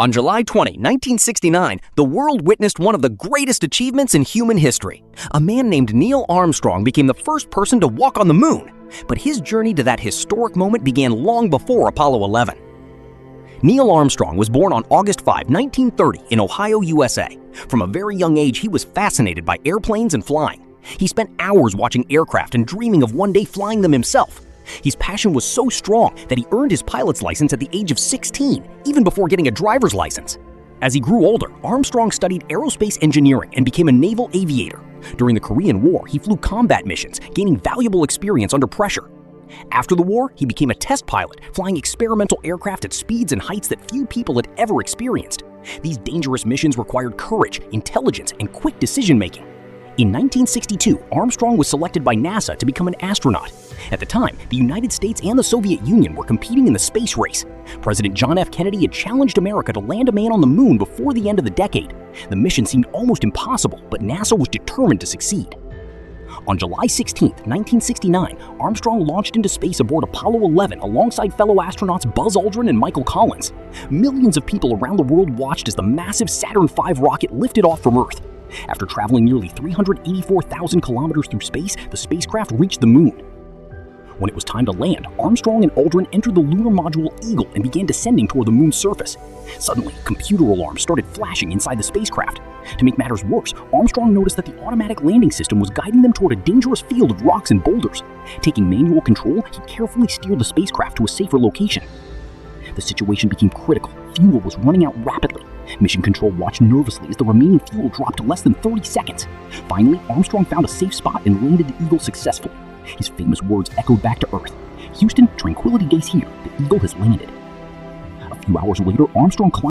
On July 20, 1969, the world witnessed one of the greatest achievements in human history. A man named Neil Armstrong became the first person to walk on the moon, but his journey to that historic moment began long before Apollo 11. Neil Armstrong was born on August 5, 1930 in Ohio, USA. From a very young age, he was fascinated by airplanes and flying. He spent hours watching aircraft and dreaming of one day flying them himself. His passion was so strong that he earned his pilot's license at the age of 16, even before getting a driver's license. As he grew older, Armstrong studied aerospace engineering and became a naval aviator. During the Korean War, he flew combat missions, gaining valuable experience under pressure. After the war, he became a test pilot, flying experimental aircraft at speeds and heights that few people had ever experienced. These dangerous missions required courage, intelligence, and quick decision-making. In 1962, Armstrong was selected by NASA to become an astronaut. At the time, the United States and the Soviet Union were competing in the space race. President John F. Kennedy had challenged America to land a man on the moon before the end of the decade. The mission seemed almost impossible, but NASA was determined to succeed. On July 16, 1969, Armstrong launched into space aboard Apollo 11 alongside fellow astronauts Buzz Aldrin and Michael Collins. Millions of people around the world watched as the massive Saturn V rocket lifted off from Earth. After traveling nearly 384,000 kilometers through space, the spacecraft reached the moon. When it was time to land, Armstrong and Aldrin entered the lunar module Eagle and began descending toward the moon's surface. Suddenly, computer alarms started flashing inside the spacecraft. To make matters worse, Armstrong noticed that the automatic landing system was guiding them toward a dangerous field of rocks and boulders. Taking manual control, he carefully steered the spacecraft to a safer location. The situation became critical. Fuel was running out rapidly. Mission Control watched nervously as the remaining fuel dropped to less than 30 seconds. Finally, Armstrong found a safe spot and landed the Eagle successfully. His famous words echoed back to Earth. "Houston, tranquility base here. The Eagle has landed." A few hours later, Armstrong climbed